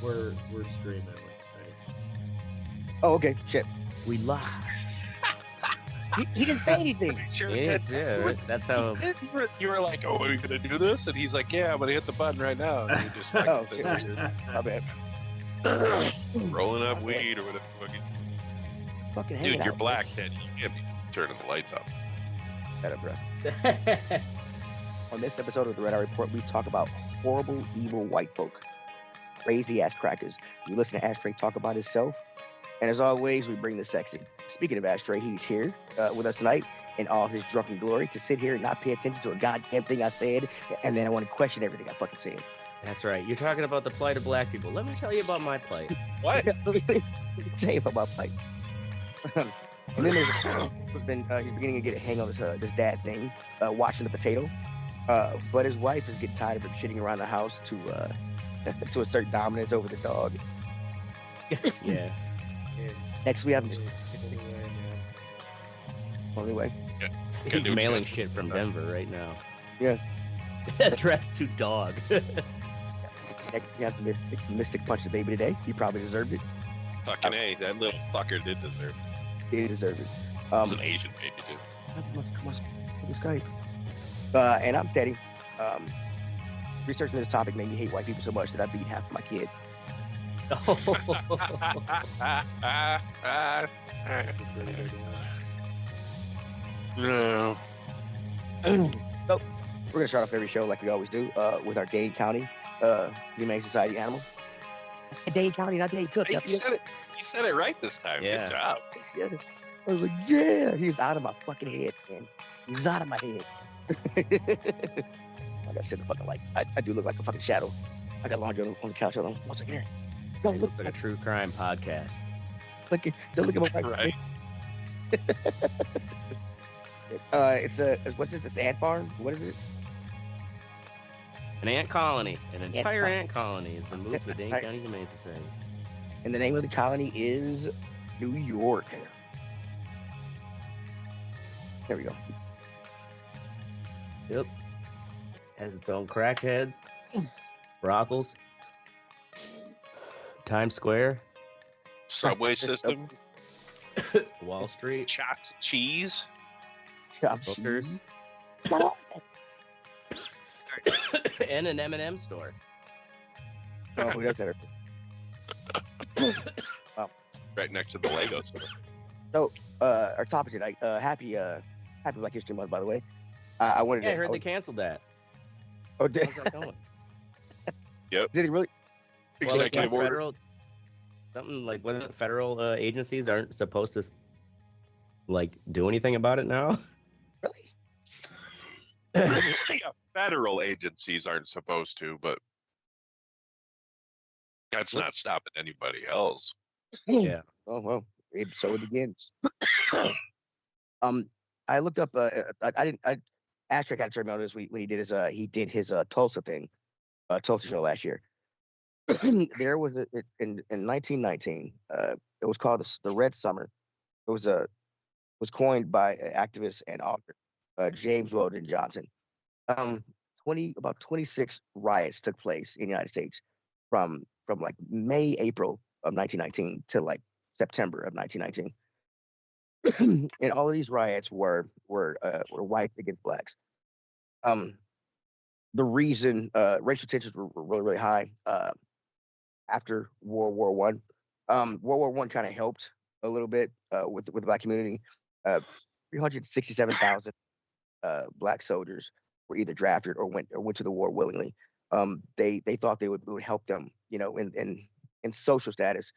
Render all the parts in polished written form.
We're streaming. Right? Oh, okay. Shit. We live. He didn't say anything. That's how. You were like, "Oh, are you gonna do this?" And he's like, "Yeah, I'm gonna hit the button right now." And you just Oh, fucking shit. My bad. rolling up weed or whatever. Fucking hang Dude, it you're out, black, Ted. You can't be turning the lights up. bro. On this episode of the Red Eye Report, we talk about horrible, evil white folk, crazy ass crackers. We listen to Ashtray talk about himself, and as always, we bring the sexy. Speaking of Ashtray, he's here with us tonight in all his drunken glory to sit here and not pay attention to a goddamn thing I said, and then I want to question everything I fucking said. That's right. You're talking about the plight of black people. Let me tell you about my plight. What? Tell you about my fight. And then he's beginning to get a hang on this dad thing, watching the potato. But his wife is getting tired of him shitting around the house to assert dominance over the dog. Yeah. Next we have anyway. He's mailing shit from Denver right now. Yeah. Addressed to dog. Next we have the Mystic punch the baby today. He probably deserved it. Fucking A, that little fucker did deserve it. He deserved it. It was an Asian baby, too. Come on, Skype. And I'm Teddy. Researching this topic made me hate white people so much that I beat half of my kids. No. So, we're going to start off every show like we always do with our Dade County Humane Society animal. I said Dade County, not Dade Cook. He said it right this time. Yeah. Good job. Yeah. I was like, yeah. He's out of my fucking head, man. He's out of my head. Like I said, the fucking like, I do look like a fucking shadow. I got laundry on the couch. Hold on. One second here. No, It looks like a true crime podcast. Don't look at my Right. What's this? It's an ant farm? What is it? An ant colony. An entire colony. ant colony has been moved to the Dane County Humane Society. And the name of the colony is New York. There we go. Yep. Has its own crackheads, brothels, Times Square, Subway system, Wall Street, chopped cheese. Chop Bookers, and an M&M store. Oh, who does that? Right next to the Lego store. So, our topic tonight. Happy Black History Month, by the way. I wanted. Yeah, I heard they canceled that. Oh, did, How's that going? did he really? Well, like, Executive order. federal, something like what federal agencies aren't supposed to like do anything about it now. Really? Yeah, federal agencies aren't supposed to, but that's not stopping anybody else. Yeah. Oh well, so it begins. I looked up. Ashtray got to turn me on this week when he did his Tulsa thing, Tulsa show last year. There was in 1919. It was called the Red Summer. It was coined by activist and author James Weldon Johnson. About 26 riots took place in the United States from like April of 1919 to like September of 1919. And all of these riots were whites against blacks. The reason racial tensions were really, really high after World War One. World War One kind of helped a little bit with the black community. 367,000 black soldiers were either drafted or went to the war willingly. They thought it would help them, in social status.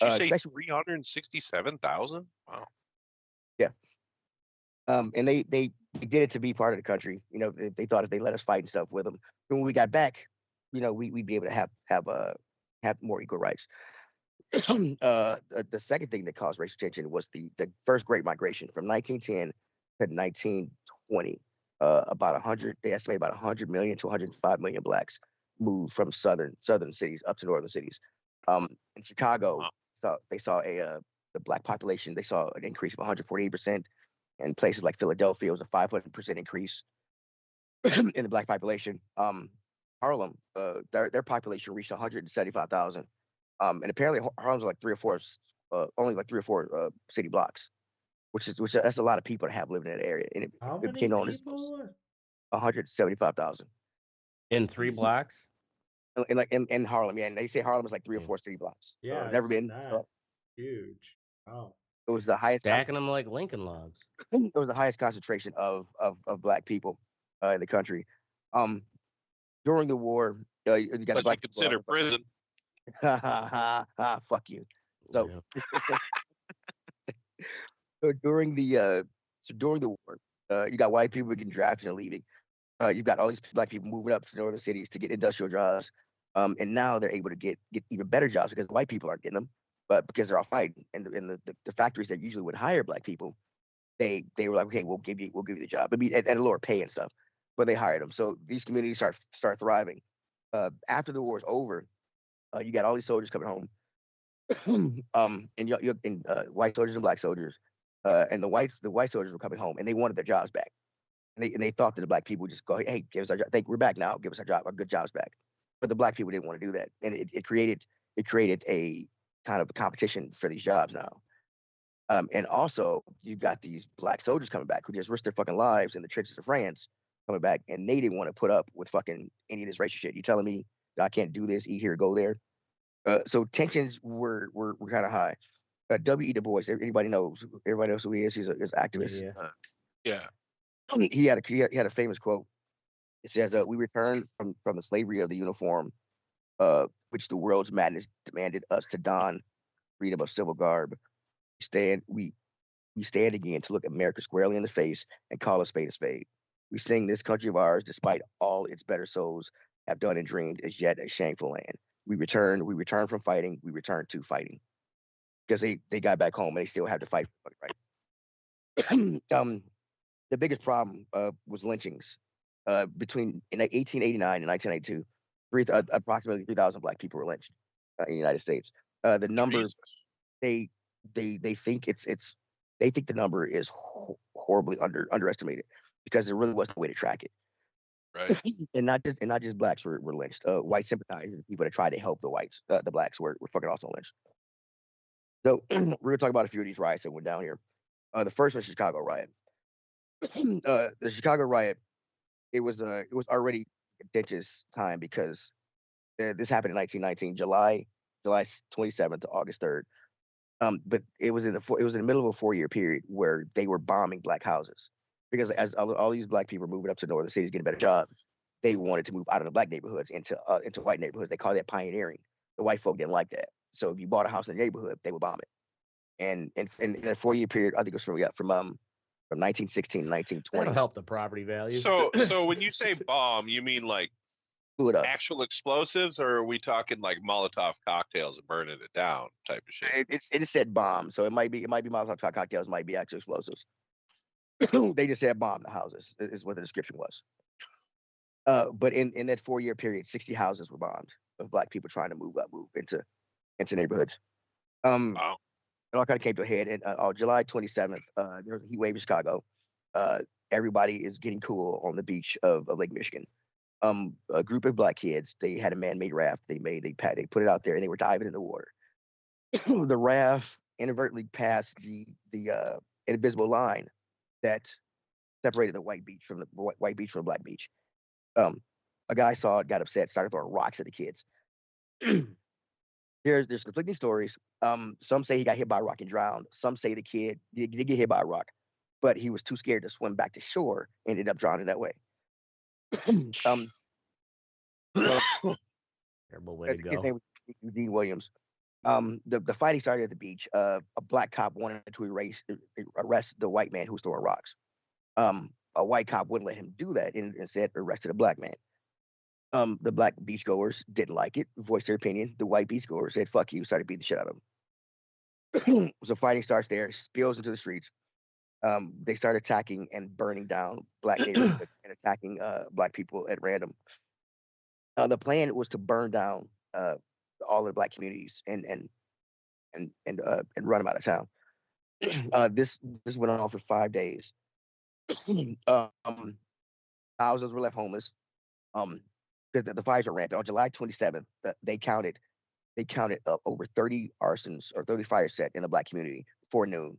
Did you say Especially 367,000? Wow. Yeah. And they did it to be part of the country. They thought if they let us fight and stuff with them, when we got back, we'd be able to have more equal rights. The second thing that caused racial tension was the first Great Migration from 1910 to 1920. They estimate about 100 million to 105 million blacks moved from southern cities up to northern cities. In Chicago, they saw the black population. They saw an increase of 148%. And places like Philadelphia was a 500% increase. in the black population. Harlem, their population reached 175,000. And apparently Harlem's like only like 3 or 4 city blocks, which that's a lot of people to have living in that area. And How it many became known as people? 175,000. In 3 blocks? In Harlem, yeah. And they say Harlem is like 3 or Yeah. 4 city blocks. Yeah, Never it's been. not So huge. Wow. it was the highest. Stacking them like Lincoln logs. It was the highest concentration of black people in the country. Um, During the war, you got the But you black consider people. prison. Fuck you. So, Yeah. so during the war, you got white people getting drafted and leaving. You've got all these black people moving up to northern cities to get industrial jobs. And now they're able to get even better jobs because white people aren't getting them, but because they're all fighting. And the factories that usually would hire black people, they were like, okay, we'll give you the job. I mean, at a lower pay and stuff, but they hired them. So these communities start thriving. After the war is over, you got all these soldiers coming home. White soldiers and black soldiers, and the white soldiers were coming home, and they wanted their jobs back, and they thought that the black people would just go, hey, give us our job. We're back now. Give us our good jobs back. But the black people didn't want to do that, and it created a kind of a competition for these jobs now. And also you've got these black soldiers coming back who just risked their fucking lives in the trenches of France coming back, and they didn't want to put up with fucking any of this racist shit. You telling me that I can't do this, eat here, go there? So tensions were kind of high. W.E. Du Bois, everybody knows who he is. He's an activist. Yeah. Yeah. He had a famous quote. It says, "We returned from the slavery of the uniform, which the world's madness demanded us to don, freedom of civil garb. We stand again to look America squarely in the face and call a spade a spade. We sing this country of ours, despite all its better souls have done and dreamed, is yet a shameful land. We return from fighting, we return to fighting." Because they got back home and they still have to fight, right? The biggest problem was lynchings. Between in 1889 and 1992, approximately 3,000 black people were lynched in the United States. The number Jesus. they think they think the number is horribly underestimated because there really wasn't a way to track it. Right. And not just blacks were lynched. White sympathizers, people that tried to help the whites, the blacks were fucking also lynched. So we're gonna talk about a few of these riots that went down here. The first was Chicago riot. The Chicago riot, it was already a contentious time because this happened in 1919, July 27th to August 3rd. But it was in the middle of a 4-year period where they were bombing black houses because as all these black people were moving up to northern cities, getting better jobs, they wanted to move out of the black neighborhoods into white neighborhoods. They call that pioneering. The white folk didn't like that, so if you bought a house in the neighborhood, they would bomb it. And in a 4-year period, I think it was from 1916 to 1920. That'll help the property value. So when you say bomb, you mean like Blew it up. actual explosives, or are we talking like Molotov cocktails and burning it down type of shit? It just said bomb, so it might be Molotov cocktails, might be actual explosives. They just said bomb the houses is what the description was. But in that 4-year period, 60 houses were bombed of black people trying to move into neighborhoods. Wow. It all kind of came to a head. And on July 27th, there was a heat wave in Chicago. Everybody is getting cool on the beach of Lake Michigan. A group of black kids, they had a man-made raft. They put it out there, and they were diving in the water. The raft inadvertently passed the invisible line that separated the white beach from the black beach. A guy saw it, got upset, started throwing rocks at the kids. There's conflicting stories. Some say he got hit by a rock and drowned. Some say the kid did get hit by a rock, but he was too scared to swim back to shore, ended up drowning that way. Terrible way to His go. name was Eugene Williams. The fighting started at the beach. A black cop wanted to arrest the white man who was throwing rocks. A white cop wouldn't let him do that and instead arrested a black man. The black beachgoers didn't like it, voiced their opinion. The white beachgoers said, fuck you, started beating the shit out of him. So fighting starts there, spills into the streets. They start attacking and burning down black neighborhoods and attacking black people at random. The plan was to burn down all of the black communities and run them out of town. This went on for 5 days. Thousands were left homeless. Because the fires are rampant. On July 27th, they counted over 30 arsons or 30 fires set in the black community before noon.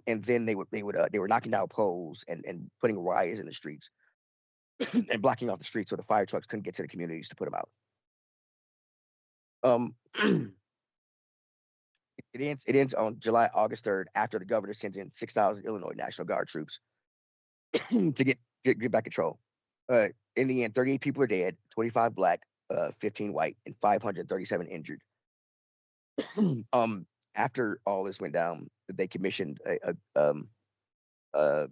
And then they were knocking down poles and putting wires in the streets and blocking off the streets so the fire trucks couldn't get to the communities to put them out. It ends on August 3rd after the governor sends in 6,000 Illinois National Guard troops to get back control. In the end, 38 people are dead, 25 black, 15 white, and 537 injured. After all this went down, they commissioned a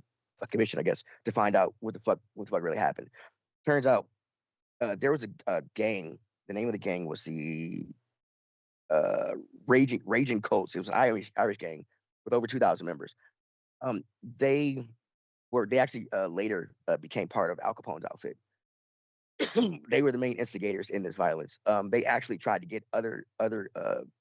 commission, I guess, to find out what the fuck really happened. Turns out there was a gang. The name of the gang was the Raging Colts. It was an Irish gang with over 2,000 members. They actually later became part of Al Capone's outfit. They were the main instigators in this violence. They actually tried to get other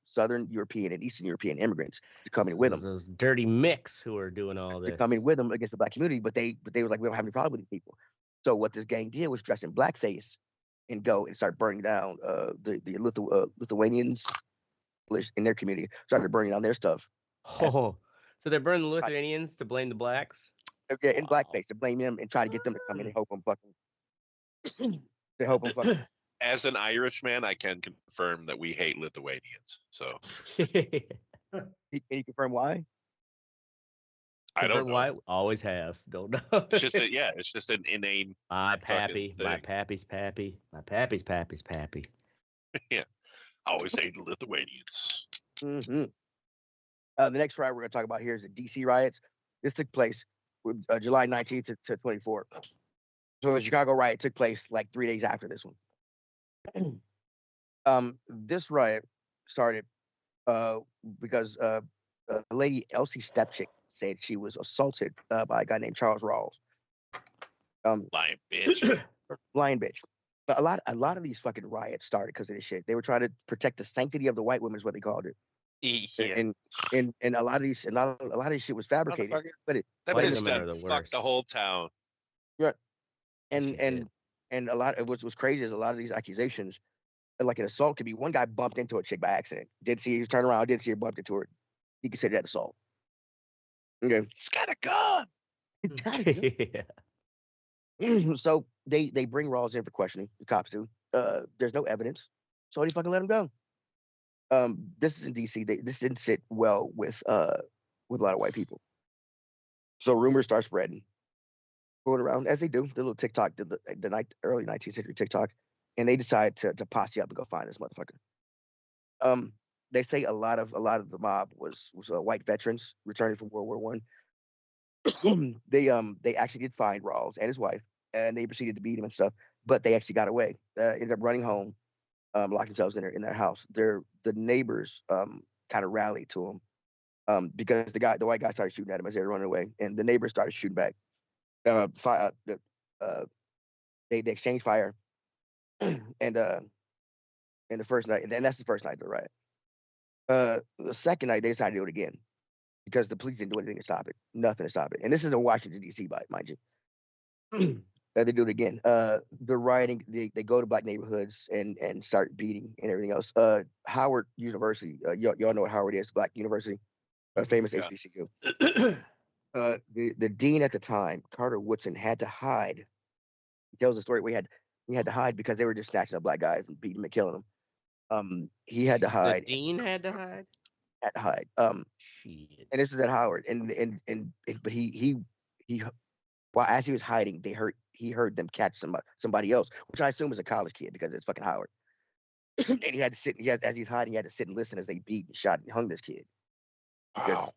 Southern European and Eastern European immigrants to come in with them. Those dirty mix who are doing all this. To come in with them against the black community, but they were like, we don't have any problem with these people. So what this gang did was dress in blackface and go and start burning down the Lithuanians in their community. Started burning down their stuff. Oh, so they're burning the Lithuanians to blame the blacks? Yeah, in blackface to blame them and try to get them to come in and help them fucking. To help them fucking. As an Irishman, I can confirm that we hate Lithuanians. So Can you confirm why? I don't know. Why? Always have. Don't know. It's just an inane. My pappy. thing. My pappy's pappy. My pappy's pappy's pappy. Yeah, always hate Lithuanians. Mm-hmm. The next riot we're going to talk about here is the DC riots. This took place with July 19th to 24. So the Chicago riot took place like 3 days after this one. This riot started because a lady, Elsie Stepchick, said she was assaulted by a guy named Charles Rawls. Lying bitch. Lying bitch. A lot of these fucking riots started because of this shit. They were trying to protect the sanctity of the white woman, is what they called it. Yeah. And a lot of this shit was fabricated. But That White bitch women are done the fucked worst. the whole town. and a lot of what's crazy is a lot of these accusations, like an assault, could be one guy bumped into a chick by accident. Didn't see her turn around, didn't see her bumped into her. He considered that assault. Okay. He's got a gun. Yeah. So they bring Rawls in for questioning. The cops do. There's no evidence, so they fucking let him go. This is in DC. This didn't sit well with a lot of white people. So rumors start spreading, going around as they do. The little TikTok, the early 19th century TikTok, and they decide to posse up and go find this motherfucker. They say a lot of the mob was white veterans returning from World War One. They actually did find Rawls and his wife, and they proceeded to beat him and stuff. But they actually got away. Ended up running home, locked themselves in their house. The neighbors kind of rallied to him because the white guy started shooting at him as they were running away, and the neighbors started shooting back. They exchanged fire, and the first night, and that's the first night of the riot. The second night, they decided to do it again because the police didn't do anything to stop it. Nothing to stop it. And this is in Washington, D.C., mind you. They do it again. The rioting, they go to black neighborhoods and start beating and everything else. Howard University, y'all know what Howard is, black university, a famous HBCU. The dean at the time, Carter Woodson, had to hide. He tells the story. We had to hide because they were just snatching up black guys and beating them and killing them. He had to hide. The dean had to hide. Had to hide. Shit. And this was at Howard, but he while as he was hiding, he heard them catch somebody else, which I assume was a college kid because it's fucking Howard. And he had to sit. As he's hiding, he had to sit and listen as they beat and shot and hung this kid. Because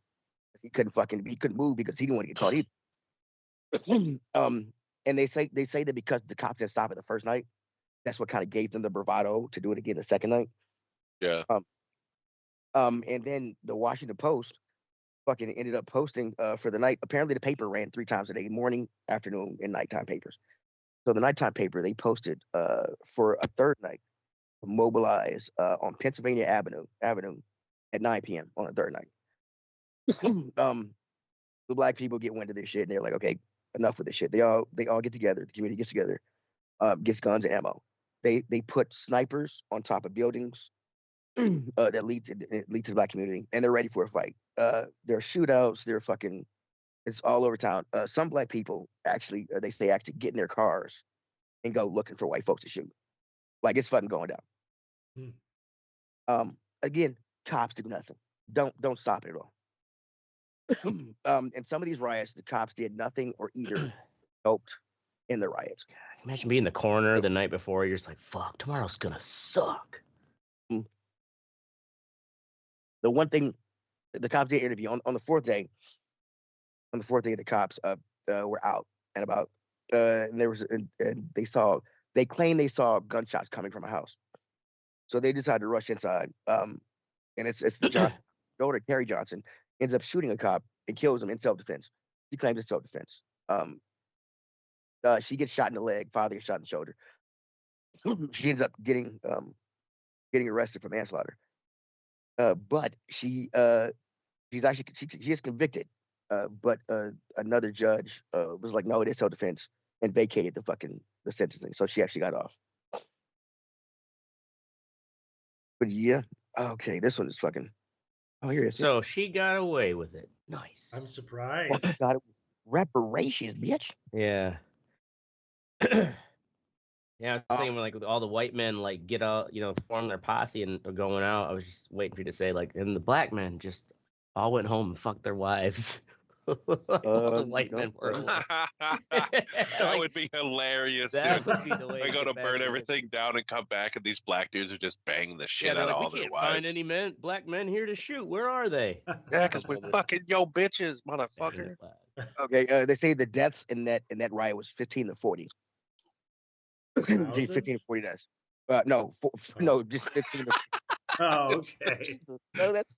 he couldn't move because he didn't want to get caught either. And they say that because the cops didn't stop it the first night, that's what kind of gave them the bravado to do it again the second night. Yeah. And then the Washington Post fucking ended up posting for the night. Apparently the paper ran 3 times a day, morning, afternoon, and nighttime papers. So the nighttime paper, they posted for a third night, mobilize on Pennsylvania Avenue at 9 p.m. on a third night. The black people get wind of this shit and they're like, okay, enough with this shit. They all get together. The community gets together, gets guns and ammo. They put snipers on top of buildings that lead to the black community, and they're ready for a fight. There are shootouts. They're fucking. It's all over town. Some black people actually, they say, actually get in their cars and go looking for white folks to shoot. Like it's fucking going down. Again, cops do nothing. Don't stop it at all. In some of these riots, the cops did nothing or either helped in the riots. Imagine being in the corner the night before. You're just like, fuck, tomorrow's gonna suck. The one thing the cops did interview on the fourth day. On the fourth day, the cops were out and about, and there was and they claimed they saw gunshots coming from a house, so they decided to rush inside. And it's the daughter, Carrie Johnson, ends up shooting a cop and kills him in self-defense. She claims it's self-defense. She gets shot in the leg. Father gets shot in the shoulder. She ends up getting arrested for manslaughter. But she is convicted. But another judge was like, no, it is self-defense, and vacated the sentencing. So she actually got off. But yeah, okay, this one is fucking. Oh, here it is. So she got away with it. Nice. I'm surprised. Got it. Reparations, bitch. Yeah. Yeah, I was saying like with all the white men like get out, form their posse and are going out. I was just waiting for you to say like, and the black men just all went home and fucked their wives. All the white men were. That would be hilarious. That Dude. would be the way. They go to back burn in. everything down and come back, and these black dudes are just banging the shit Yeah, out they're of like, all we their can't find wives. any black men here to shoot. Where are they? Yeah, because we're fucking yo bitches, motherfucker. Okay, they say the deaths in that riot was 15 to 40. Geez, 15 to 40 deaths. No, no, just 15 to 40. Oh, okay. No, that's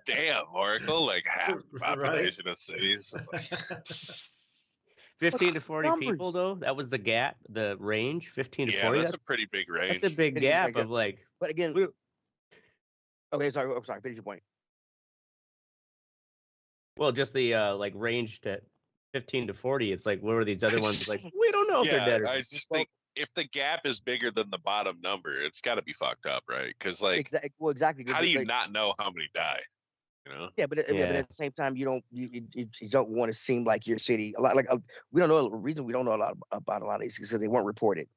Damn, Oracle, like half the Right. population of cities. It's like, 15 to 40 numbers. people though. That was the gap, the range. 15 to yeah, 40. that's a pretty big range. That's a big Pretty big gap range, of like. But again, we- okay, sorry. I'm sorry. Finish your point. Well, just the like range to 15 to 40. It's like, what were these other ones? Like, we don't know if they're dead. Yeah, Or I just think if the gap is bigger than the bottom number, it's got to be fucked up, right? Because like, Exactly. how do you not know how many die? Yeah, but Yeah. at the same time, you don't want to seem like your city. A lot like we don't know the reason we don't know a lot about a lot of these because they weren't reported.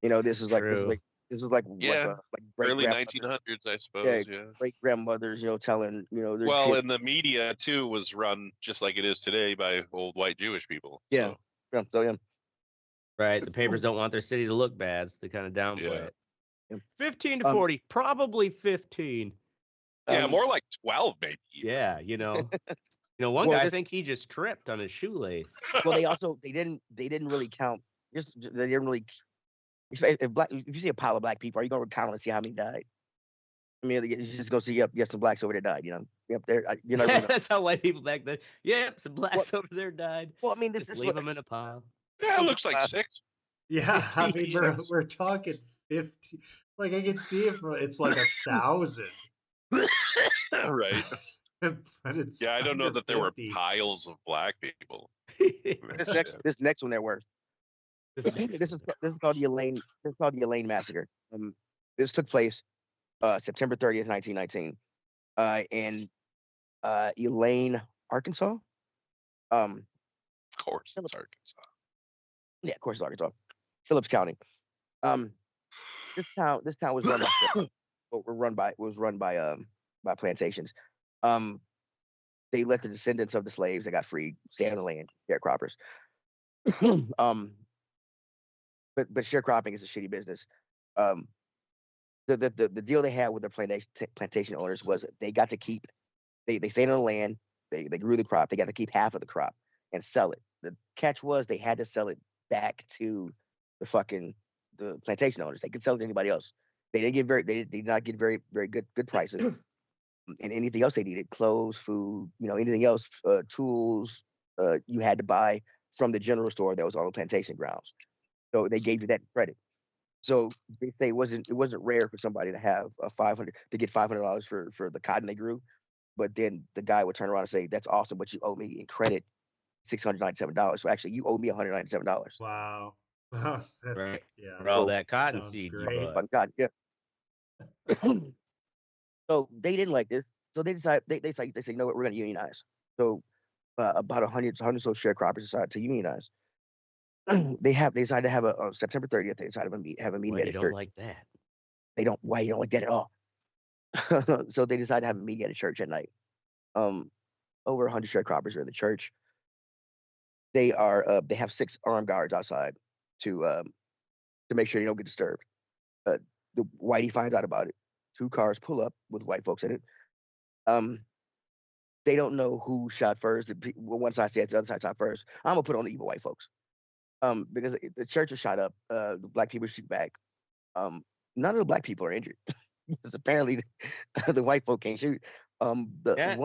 This is like True. like Early great-grandmothers. 1900s, I suppose. Yeah. Great grandmothers, telling their Well, kids. and the media too was run just like it is today by old white Jewish people. Yeah. So, So Right. The papers don't want their city to look bad, so they kind of downplay Yeah. it. Yeah. 15 to 40, probably 15. yeah, more like 12 maybe. Yeah, one Well, guy, I this- think he just tripped on his shoelace. well, they didn't really count. They didn't really. If you see a pile of black people, are you going to count and see how many died? I mean, you're just going to see, yep, some blacks over there died. Yep, there. You're not. Really That's how white people back then. Yep, some blacks over there died. well, I mean, this Just is leave them in a pile. Yeah, it looks like 6. Yeah, I mean, we're talking 50. Like I can see if it's like 1,000, Right. but it's Yeah, I don't know under that there were 50. piles of black people. this next one there were. This is called the Elaine massacre. This took place September 30th, 1919, in Elaine, Arkansas. Of course, it's Arkansas. Yeah, of course, it's Arkansas, Phillips County. This town was run by plantations. They let the descendants of the slaves that got freed stay on the land, sharecroppers. But sharecropping is a shitty business. The deal they had with their plantation owners was they got to keep. They stayed on the land. They grew the crop. They got to keep half of the crop and sell it. The catch was they had to sell it back to the plantation owners. They could sell it to anybody else. They did not get very good prices. And anything else they needed, clothes, food, anything else, tools, you had to buy from the general store that was on the plantation grounds. So they gave you that credit. So they say it wasn't rare for somebody to have get $500 for the cotton they grew, but then the guy would turn around and say, "That's awesome, but you owe me in credit $697. So actually, you owe me $197. Wow. That's Right. yeah. For all So, that cotton Sounds seed you great. bought. but God, yeah. So they didn't like this. So they decided they say, you know what, we're going to unionize. So about 100 or so sharecroppers decided to unionize. They decided to have on September 30th. They decided to have a meeting Why at you a don't church. like that? Why you don't like that at all? So they decided to have a meeting at a church at night. Over 100 sharecroppers are in the church. They have 6 armed guards outside to make sure they don't get disturbed. The Whitey finds out about it. 2 cars pull up with white folks in it. They don't know who shot first. One side says the other side shot first. I'm gonna put on the evil white folks. Because the church was shot up. The black people shoot back. None of the black people are injured because apparently the white folk can't shoot. The Yeah.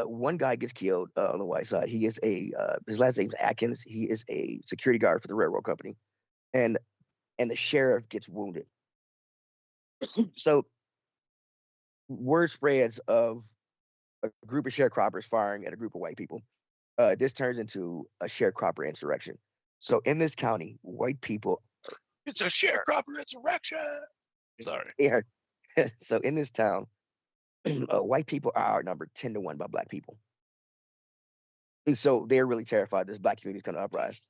one guy gets killed on the white side. He is his last name's Atkins. He is a security guard for the railroad company, and the sheriff gets wounded. So word spreads of a group of sharecroppers firing at a group of white people. This turns into a sharecropper insurrection. So in this county, white people. It's a sharecropper insurrection. Sorry. Yeah. So in this town, white people are outnumbered 10-1 by black people. And so they're really terrified this black community is going to uprise.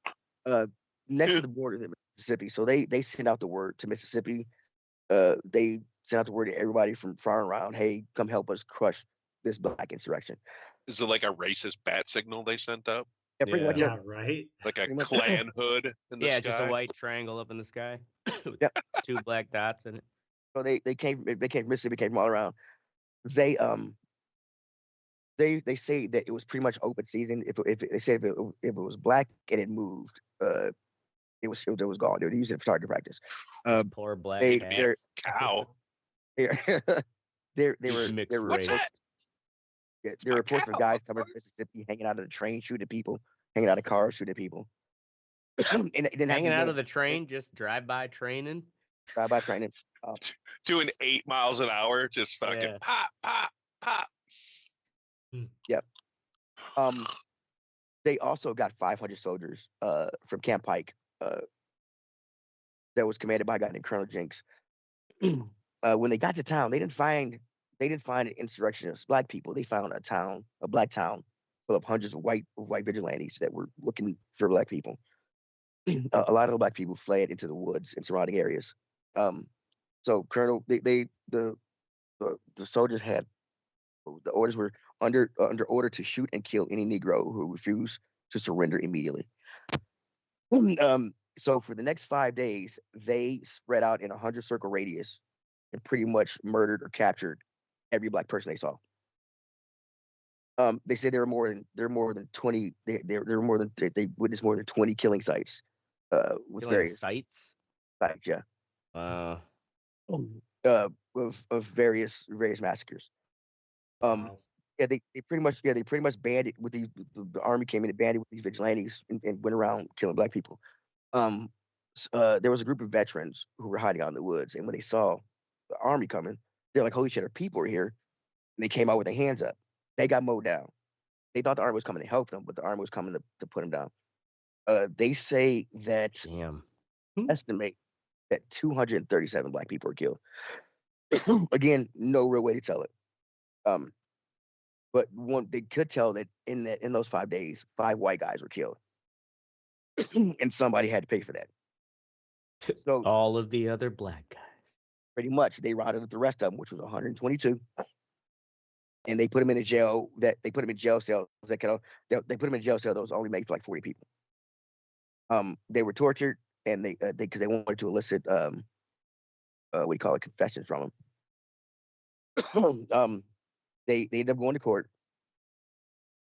Next to the border of Mississippi, so they send out the word to Mississippi. They send out the word to everybody from far around, hey, come help us crush this black insurrection. Is it like a racist bat signal they sent up? Yeah, pretty much. Yeah, right. Like a Pretty much. clan hood in the Yeah, sky? just a white triangle up in the sky with Yep. 2 black dots in it. So they came from Mississippi, came from all around. They say that it was pretty much open season. If they say if it was black and it moved, it was gone. They would use it for target practice. Poor black They cats. Cow. they were Mixed there were race. What's that? yeah, there were reports of cow, guys coming from Mississippi, hanging out of the train, shooting people, hanging out of cars, shooting people. And it didn't have to Hanging be out one of the train, just drive-by training. drive-by training. Doing 8 miles an hour, just fucking Yeah. pop, pop, pop. Yep. They also got 500 soldiers from Camp Pike that was commanded by a guy named Colonel Jenks. When they got to town, they didn't find insurrectionists, black people. They found a black town full of hundreds of white vigilantes that were looking for black people. A lot of the black people fled into the woods and surrounding areas. So Colonel, the soldiers had the orders were under order to shoot and kill any Negro who refused to surrender immediately. So for the next 5 days, they spread out in a 100-circle radius and pretty much murdered or captured every black person they saw. They say there were more than 20. They witnessed more than 20 killing sites with Killing various sites. sites, yeah, of various massacres. Wow. Yeah, they pretty much banded with the army came in and banded with these vigilantes and went around killing black people. There was a group of veterans who were hiding out in the woods, and when they saw the army coming, they're like, "Holy shit, our people are here!" And they came out with their hands up. They got mowed down. They thought the army was coming to help them, but the army was coming to put them down. They say that Damn. estimate that 237 black people were killed. Again, no real way to tell it. But they could tell that in those 5 days, 5 white guys were killed, and somebody had to pay for that. So All of the other black guys. pretty much, they rounded up the rest of them, which was 122, and they put them in a jail. They put them in jail cells that they put them in jail cell that was only made for like 40 people. They were tortured, and because they wanted to elicit what do you call it, confessions from them. They ended up going to court.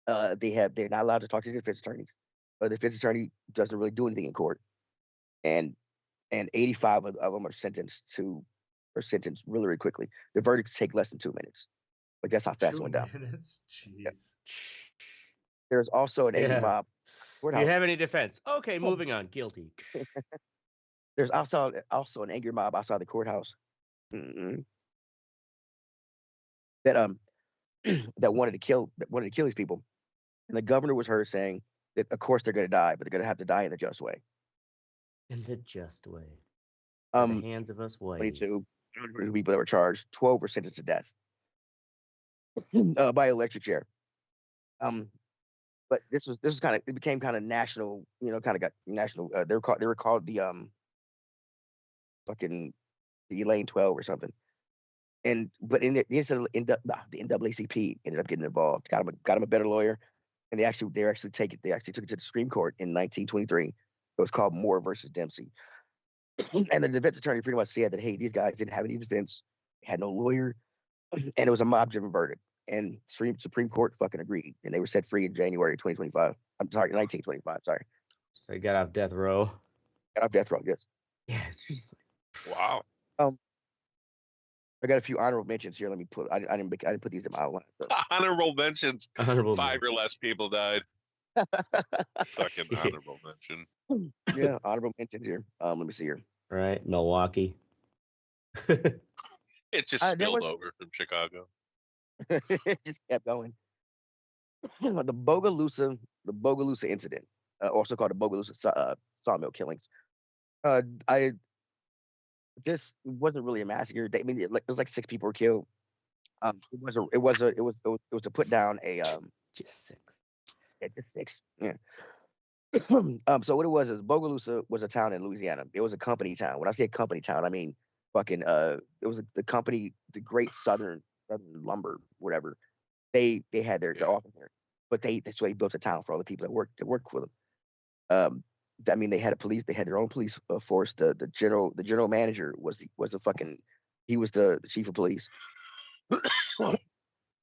They're not allowed to talk to the defense attorney. The defense attorney doesn't really do anything in court, and 85 of them are sentenced really, really quickly. The verdicts take less than 2 minutes. Like that's how fast it 2 went down. minutes? Jeez. There's also an angry Yeah. mob. Do you have any defense? Okay, moving on. Guilty. There's also an angry mob outside the courthouse. That that wanted to kill these people, and the governor was heard saying, of course they're going to die, but they're going to have to die in the just way. In the just way. In the hands of us whiteys. 22 people that were charged. 12 were sentenced to death by electric chair. But this was kind of, it became kind of national, kind of got national. They were called the fucking the Elaine 12 or something. But in the NAACP ended up getting involved, got him a better lawyer, and they actually took it to the Supreme Court in 1923. It was called Moore versus Dempsey. And the defense attorney pretty much said that, hey, these guys didn't have any defense, had no lawyer, and it was a mob-driven verdict. And Supreme Court fucking agreed, and they were set free in January 2025. I'm sorry, 1925. Sorry. So they got off death row. Got off death row, yes. Yeah, it's just Wow. I got a few honorable mentions here. Let me put. I didn't put these in my outline. So. Honorable mentions. honorable. 5 or less people died. Fucking honorable mention. Yeah, honorable mentions here. Let me see here. Right, Milwaukee. It just spilled over from Chicago. It just kept going. The Bogalusa incident, also called the Bogalusa sawmill killings. This wasn't really a massacre. It was like 6 people were killed. It was to put down a just 6. Yeah, just 6. Yeah. So what it was is Bogalusa was a town in Louisiana. It was a company town. When I say a company town, I mean fucking it was the company, the Great Southern Lumber, whatever. They had their office there, but that's why they built a town for all the people that worked for them. I mean, they had their own police force. The general he was the chief of police.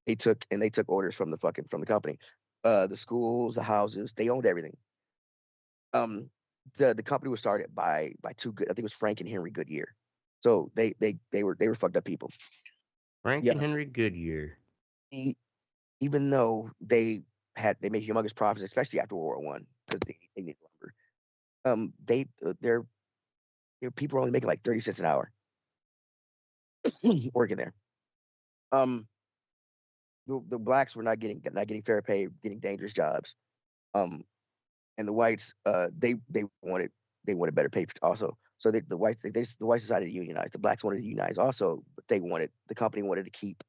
They took orders from the company. The schools, the houses, they owned everything. The company was started by two good, I think it was Frank and Henry Goodyear. So they were fucked up people. Frank and Henry Goodyear. Even though they made humongous profits, especially after World War I, because they needed lumber. Their people were only making like 30 cents an hour working there. The blacks were not getting fair pay, getting dangerous jobs. And the whites, they wanted better pay also. So the whites decided to unionize. The blacks wanted to unionize also, but the company wanted to keep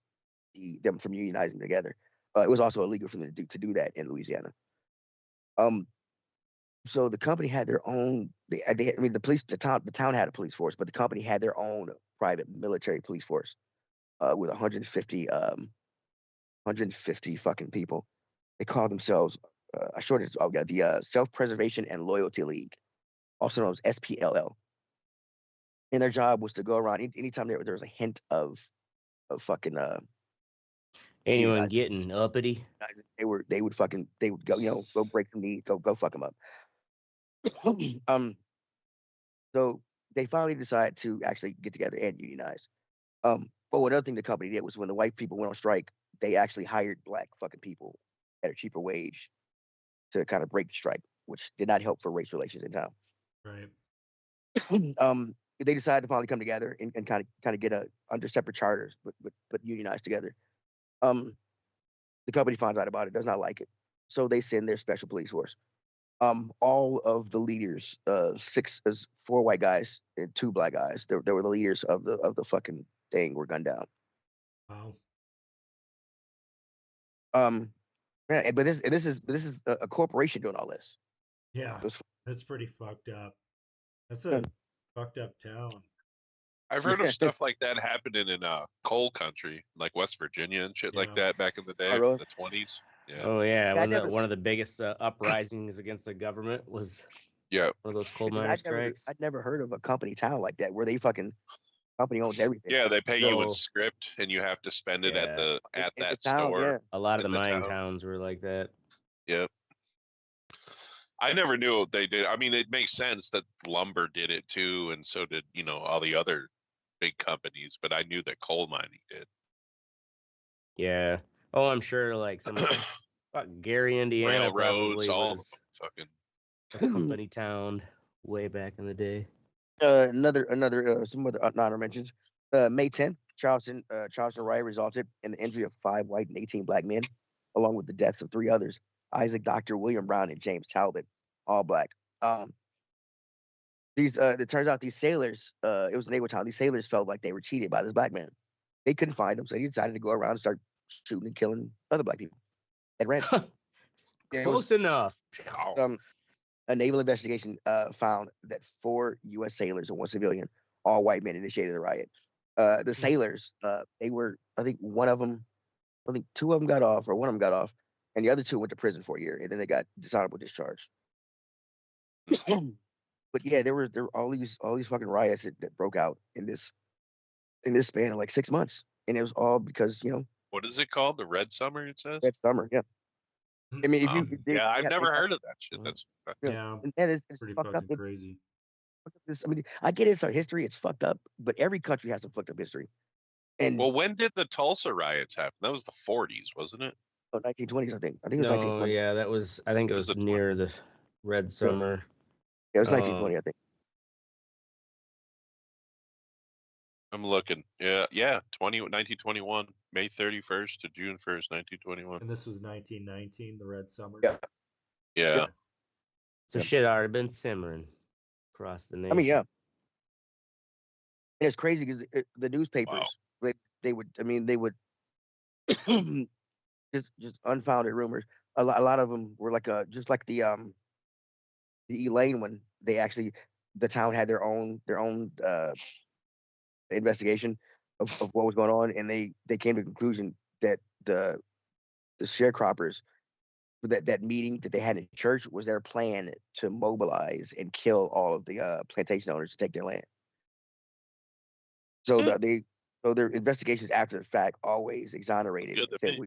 them from unionizing together. It was also illegal for them to do that in Louisiana. So the company had their own. The town had a police force, but the company had their own private military police force with 150 fucking people. They called themselves the Self-Preservation and Loyalty League, also known as SPLL. And their job was to go around anytime there was a hint of fucking anyone getting uppity. They would go, go break some knees, go fuck them up. So they finally decided to actually get together and unionize. But another thing the company did was when the white people went on strike, they actually hired black fucking people at a cheaper wage to kind of break the strike, which did not help for race relations in town. Right. They decided to finally come together and kind of get under separate charters, but unionize together. The company finds out about it, does not like it, so they send their special police force. All of the leaders, 4 white guys and 2 black guys, they were the leaders of the fucking thing, were gunned down. Wow. Yeah, but this is a corporation doing all this. Yeah, that's pretty fucked up. That's a fucked up town. I've heard of stuff like that happening in coal country, like West Virginia and shit like that back in the day, really? in the 20s. Yeah. Oh yeah, wasn't that one of the biggest uprisings against the government? Was one of those coal miner strikes? I'd never heard of a company town like that where they fucking company owns everything. Yeah, they pay you in script, and you have to spend it at that store. Yeah. A lot of the mining towns were like that. Yep. I never knew they did. I mean, it makes sense that lumber did it too, and so did all the other big companies. But I knew that coal mining did. Yeah. Oh, I'm sure. Like some Gary, Indiana, Railroads, probably all was fucking a company town way back in the day. Another some other honor mentions. May 10th, Charleston riot resulted in the injury of 5 white and 18 black men, along with the deaths of 3 others. Isaac Dr. William Brown, and James Talbot, all black. It turns out these sailors, it was naval town. These sailors felt like they were cheated by this black man. They couldn't find him, so they decided to go around and start shooting and killing other black people at random. It was Close enough. Wow. a naval investigation found that 4 U.S. sailors and 1 civilian, all white men, initiated the riot. The sailors, they were, I think 2 of them got off, or 1 of them got off, and the other 2 went to prison for a year, and then they got dishonorable discharge. But yeah, there were all these fucking riots that broke out in this span of like 6 months, and it was all because What is it called? The Red Summer, it says? that summer. Yeah, I mean, if you Yeah, I've they never have- heard of that shit. That's Yeah, and it's pretty fucked up. fucking crazy. I mean, I get it's our history, it's fucked up, but every country has some fucked up history. And well, when did the Tulsa riots happen? That was the 40s, wasn't it? 1920s, I think it was No, 1920. yeah, that was. I think it Was was the near the Red Summer. Yeah, it was 1920, I think. I'm looking. Yeah, 1921, May 31st to June 1st, 1921. And this was 1919, the Red Summer. Yeah. Yeah. So Yep. shit already been simmering across the nation. I mean, yeah. And it's crazy because the newspapers, they would just unfounded rumors. A lot of them were like just like the Elaine one. They actually, the town had their own investigation of what was going on, and they came to the conclusion that the sharecroppers, that meeting that they had in church was their plan to mobilize and kill all of the plantation owners to take their land. So their investigations after the fact always exonerated Good and to said me.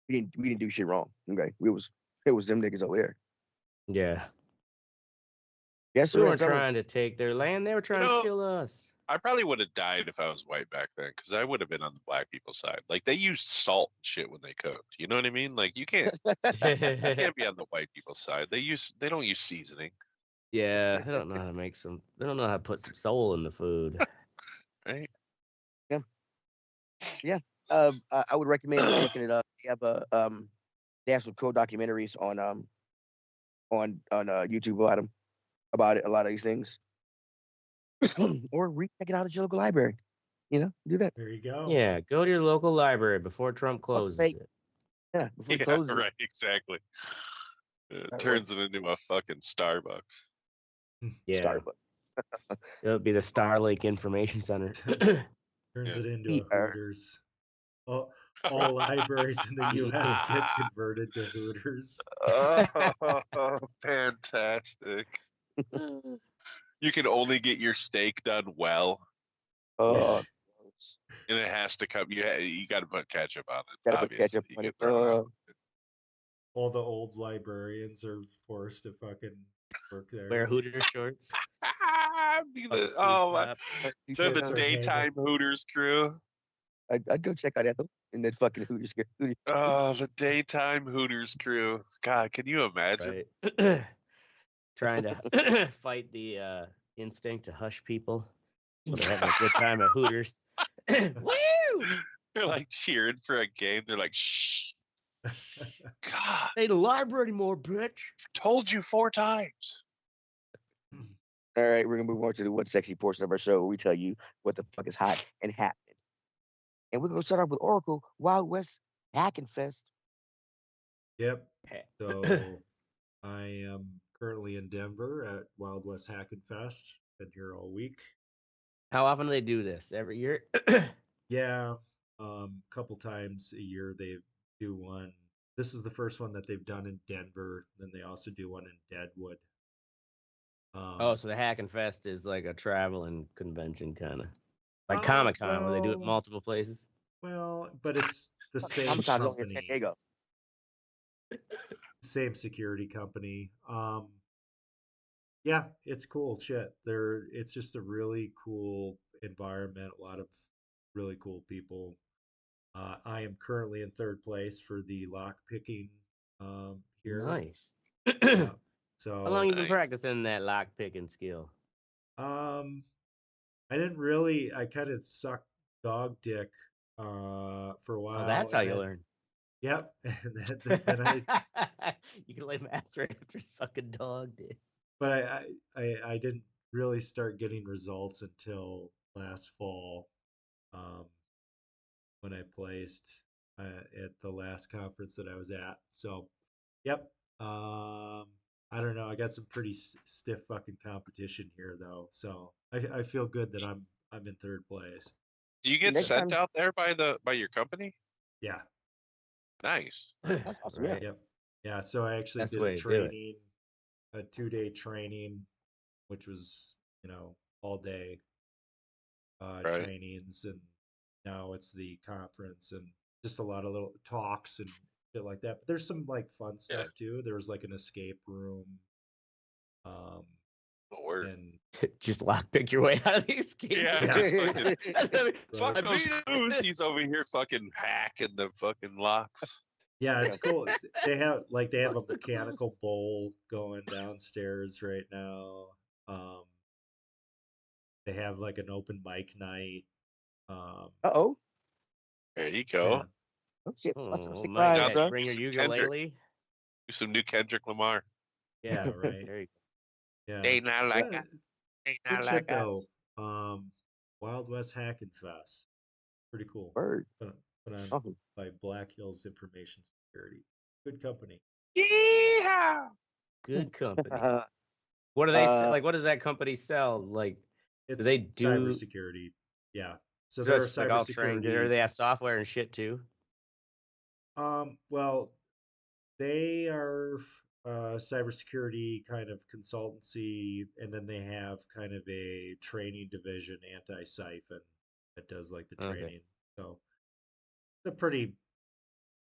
we didn't do shit wrong. Okay, it was them niggas over there. Yeah. Yes, We sir. weren't trying to take their land. They were trying to kill us. I probably would have died if I was white back then, because I would have been on the black people's side. Like, they used salt and shit when they cooked. You know what I mean? Like, you can't be on the white people's side. They don't use seasoning, Yeah, they don't know how to make some. They don't know how to put some soul in the food. right? I would recommend looking it up. They have some cool documentaries on YouTube about it, a lot of these things. Or check it out at your local library. Do that. There you go. Yeah, go to your local library before Trump closes sake. it. Yeah, before it Yeah, closes. right, exactly. It That turns it into a fucking Starbucks. Yeah, Starbucks. it'll be the Starlake Information Center. Turns Yeah. it into a Hooters. All libraries in the U.S. get converted to Hooters. Oh, fantastic. You can only get your steak done well, Oh, and it has to come. You got to put ketchup on it. gotta put ketchup obviously. on You it. can throw it on. All the old librarians are forced to fucking work there. Wear Hooters shorts. Be fuck the, food oh, my, shop. to the Kids are hanging. daytime Hooters crew. I'd go check out Ethel in that fucking Hooters. Oh, the daytime Hooters crew. God, can you imagine? Right. Trying to fight the instinct to hush people. So they're having a good time at Hooters. Woo! They're like cheering for a game. They're like, shh. God, Hey, the library anymore, bitch. told you 4 times. All right, we're gonna move on to the What Sexy portion of our show, where we tell you what the fuck is hot and happening. And we're gonna start off with Oracle Wild West Hacking Fest. Yep. Hey. So I am currently in Denver at Wild West Hacking Fest. Been here all week. How often do they do this? Every year? Yeah, couple times a year they do one. This is the first one that they've done in Denver. Then they also do one in Deadwood. Oh, so the Hacking Fest is like a traveling convention, kind of like Oh, Comic-Con, where they do it well- multiple places. well, but it's the same Comic-Con's only in company, San Diego. same security company. Yeah, it's cool shit. It's just a really cool environment. A lot of really cool people. I am currently in third place for the lock picking here. Nice. Yeah. How So long you been Nice. practicing that lock picking skill? I didn't really. I kind of sucked dog dick for a while. Oh, that's how and you then- learn. Yep. And then I, You can lay master after sucking dog, dude. but I didn't really start getting results until last fall, um, when I placed at the last conference that I was at. So, yep. I don't know. I got some pretty stiff fucking competition here though, so I feel good that I'm in third place. Do you get Next sent time, out there by your company? Yeah. Nice. that's awesome. Yeah. Right. Yep. Yeah. So I actually That's the did way to do it. a 2-day training, which was, all day Right. trainings, and now it's the conference and just a lot of little talks and shit like that. But there's some like fun Yeah. stuff too. There was like an escape room, um, Oh, word. and Just lockpick your way out of the escape Yeah, room. just fucking That's gonna be fuck fun. those goose. He's over here fucking hacking the fucking locks. yeah, it's cool. They have a mechanical bowl going downstairs right now. Um, they have like an open mic night. Uh-oh. There you Yeah. go. Oh shit. Oh, Stick my by. gosh, Down bring your some Kendrick. ukulele. Do some new Kendrick Lamar. Yeah, right. There you Yeah. They not like Yeah, us. They good not shit like us. though. Wild West Hacking Fest. Pretty cool. Bird. Put on Awesome. by Black Hills Information Security. Good company. Yeah. Good company. What do they like? What does that company sell? Like, do It's they do cybersecurity. Yeah. So they're a just like all trained? Or cybersecurity. they have software and shit too? Well, they are cybersecurity kind of consultancy, and then they have kind of a training division, Anti-Siphon, that does like the Okay. training. So it's a pretty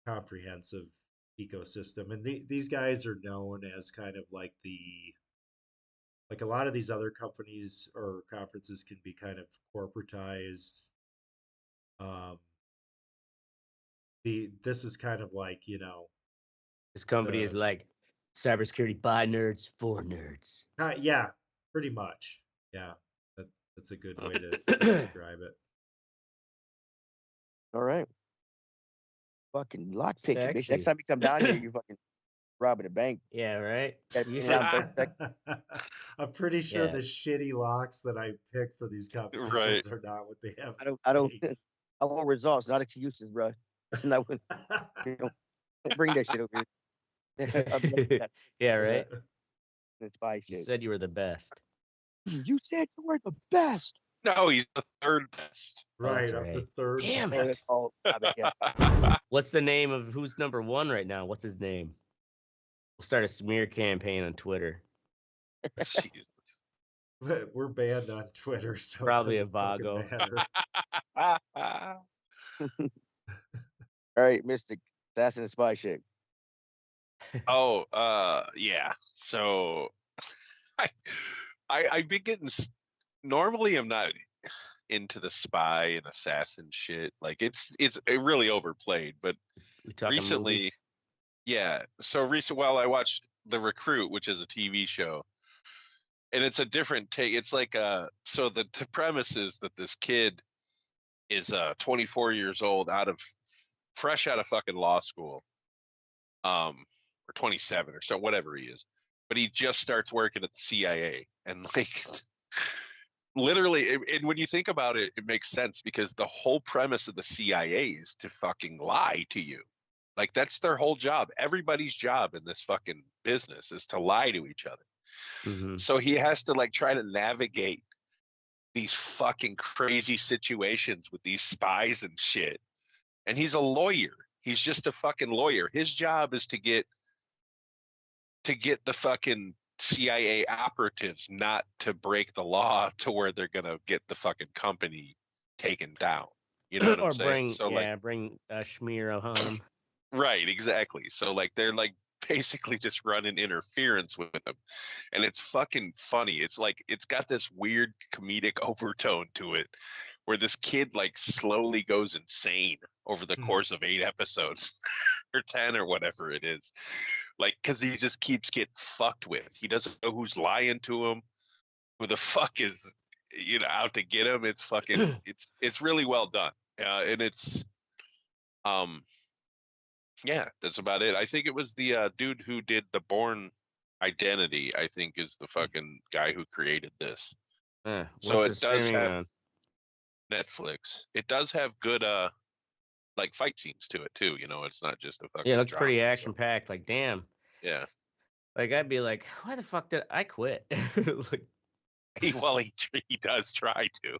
comprehensive ecosystem, and these guys are known as kind of like a lot of these other companies or conferences can be kind of corporatized. Um, this is kind of like This company is the like cybersecurity by nerds for nerds. yeah, pretty much. Yeah, that's a good way to describe it. All right. Fucking lock picking, bitch. Sexy. Next time you come down here, you fucking robbing a bank. Yeah, right. Gotta You be in should. and out in 30 seconds. I'm pretty sure Yeah. the shitty locks that I pick for these Right. competitions are not what they have. I don't made. I want results, not excuses, bro. That's not what you know. Don't bring that shit over here. I'll be like that. Yeah, right. That spy You shit. said you were the best. You said you were the best. No, he's the third best. Oh, that's Right, I'm the right. third Damn Oh, that's best. all. Yeah. What's the name of who's number one right now? What's his name? We'll start a smear campaign on Twitter. Jesus. We're banned on Twitter, so Probably it a doesn't fucking Vago. matter. All right, Mystic Assassin and Spy shit. Oh, yeah. So I've been getting. Normally, I'm not into the spy and assassin shit. Like it's really overplayed. But We talking recently, movies? yeah. So well, I watched The Recruit, which is a TV show, and it's a different take. It's like so the premise is that this kid is 24 years old, fresh out of fucking law school, or 27 or so, whatever he is, but he just starts working at the CIA, and like literally, and when you think about it, it makes sense because the whole premise of the CIA is to fucking lie to you. Like that's their whole job. Everybody's job in this fucking business is to lie to each other. Mm-hmm. So he has to like try to navigate these fucking crazy situations with these spies and shit. And he's a lawyer. He's just a fucking lawyer. His job is to get the fucking CIA operatives not to break the law to where they're gonna get the fucking company taken down. You know what I'm saying? Bring a smear on him. Right, exactly. So like they're like basically just running interference with them, and it's fucking funny. It's like it's got this weird comedic overtone to it, where this kid like slowly goes insane over the course of 8 episodes or 10 or whatever it is. Like, because he just keeps getting fucked with. He doesn't know who's lying to him, who the fuck is, out to get him. It's fucking, it's really well done. And it's, Yeah, that's about it. I think it was the dude who did the Born Identity. I think is the fucking guy who created this. So What's it it does streaming have on? Netflix. It does have good like fight scenes to it too. You know, it's not just a Yeah, it fucking looks drama. pretty action packed. Like, damn. Yeah. Like, I'd be like, why the fuck did I quit? Like, Well, he does try to.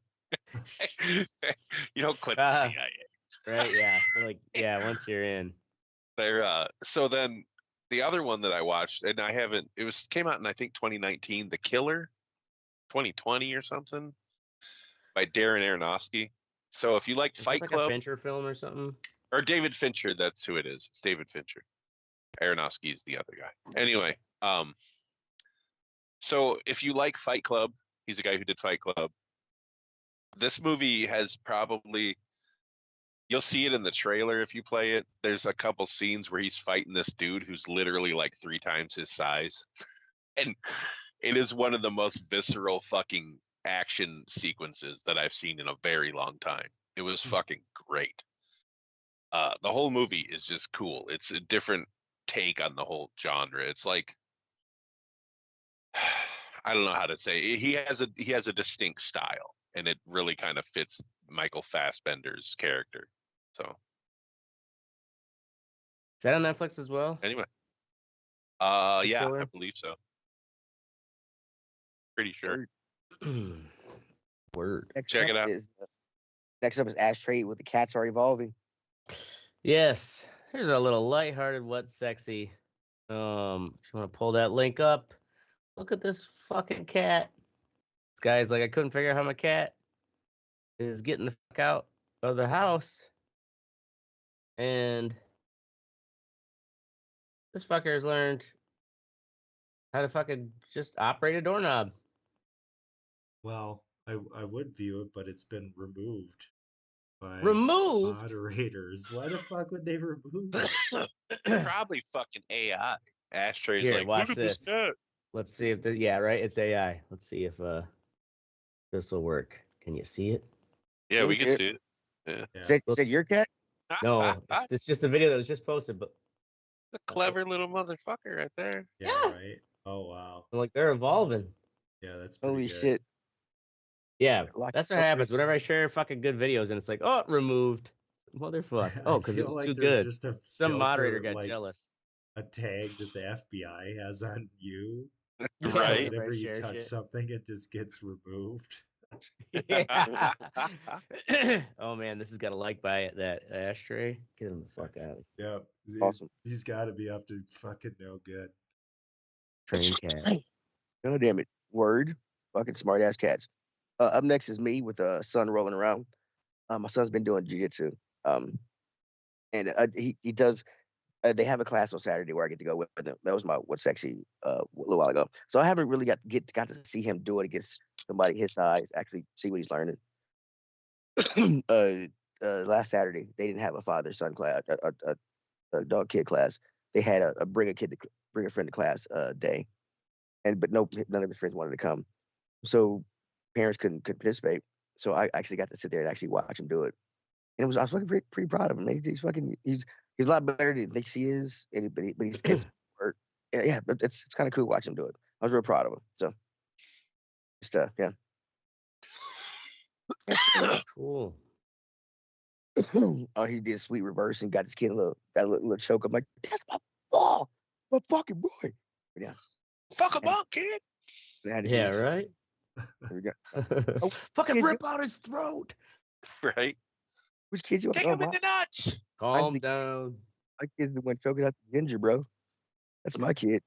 You don't quit the uh, CIA. right? Yeah. But like, yeah. Once you're in, So then the other one that I watched, and I haven't, came out in I think 2019, The Killer, 2020 or something, by Darren Aronofsky. So if you like is that Fight like a Club Fincher film or something? or David Fincher, that's who it is. It's David Fincher. Aronofsky is the other guy. Anyway, so if you like Fight Club, he's a guy who did Fight Club. This movie has probably, you'll see it in the trailer if you play it. There's a couple scenes where he's fighting this dude who's literally like 3 times his size. And it is one of the most visceral fucking action sequences that I've seen in a very long time. It was fucking great. The whole movie is just cool. It's a different take on the whole genre. It's like I don't know how to say. He has a distinct style, and it really kind of fits Michael Fassbender's character. So Is that on Netflix as well? anyway, The yeah, I Killer? believe so. Pretty sure. Word. Check it out. Next up is Ashtray with the Cats Are Evolving. Yes. Here's a little lighthearted, wet, sexy. If you want to pull that link up, look at this fucking cat. This guy's like, I couldn't figure out how my cat is getting the fuck out of the house. And this fucker has learned how to fucking just operate a doorknob. Well, I would view it, but it's been removed by Removed? moderators. Why the fuck would they remove it? Probably fucking AI. Ashtray's Here, like, watch look at this this. cat. Let's see if yeah, right? It's AI. Let's see if this will work. Can you see it? Yeah, we can see it. Yeah. Yeah. Said your cat? No, it's just a video that was just posted, but The clever little motherfucker right there. Yeah, Yeah. right. Oh wow. I'm like, they're evolving. Yeah, that's pretty Holy good. shit. Yeah, Like that's what happens whenever I share fucking good videos and it's like, oh, removed. Motherfucker. I Oh, because it feel was like too there's good. just a Some moderator filter, got like jealous. a tag that the FBI has on you. Yeah, So Right. whenever you share touch shit. something, it just gets removed. Yeah. Oh man, this has got a like by that Ashtray. Get him the fuck out. Yep. Awesome. He's got to be up to fucking no good. Train cat. Oh, damn it. Word. Fucking smart ass cats. Up next is me with a son rolling around. My son's been doing jiu-jitsu. And he does. They have a class on Saturday where I get to go with them. That was my what's sexy a little while ago. So I haven't really got to see him do it against somebody his size. Actually, see what he's learning. Last Saturday they didn't have a father-son class, a dog kid class. They had a bring a friend to class day, but none of his friends wanted to come. So parents couldn't participate. So I actually got to sit there and actually watch him do it. And I was fucking pretty proud of him. Man. He's a lot better than he thinks he is. But he's gets hurt. Yeah, but it's kind of cool watching him do it. I was real proud of him. So just yeah. Cool. Oh, he did a sweet reverse and got his kid got a little choke. I'm like, that's my ball, my fucking boy. But yeah, Fuck him up, kid. I had to Yeah, do it. right? There we go. Fucking kid, rip out his throat. Right. Which kid you Kick want? him in the nuts. Calm down. My kid's the one choking out the ginger, bro. That's my kid.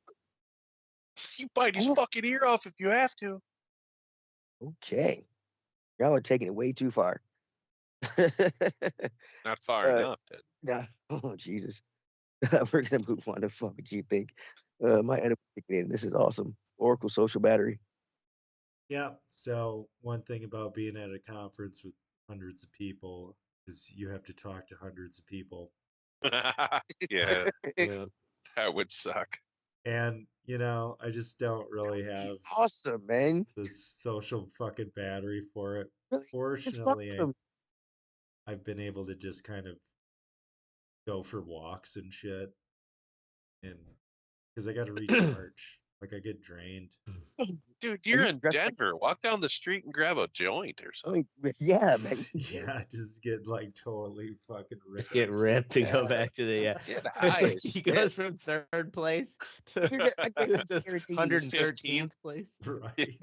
You bite his fucking ear off if you have to. Okay. Y'all are taking it way too far. Not far enough. Then. Yeah. Oh, Jesus. We're going to move on to fuck what you think. My enemy kicking in. This is awesome. Oracle Social Battery. Yeah. So one thing about being at a conference with hundreds of people is you have to talk to hundreds of people. Yeah, Yeah. that would suck. And, I just don't really have Awesome, man. the social fucking battery for it. Really? It's Fortunately, awesome. I've been able to just kind of go for walks and shit, and because I got to recharge. Like I get drained. Dude, And you're you in dress like Denver. Walk down the street and grab a joint or something. yeah, man. Yeah, just get like totally fucking Just ripped. get ripped and go Yeah. back to the. Get It's high like as he shit. goes from third place to, I to guarantee you, 113th place. Right.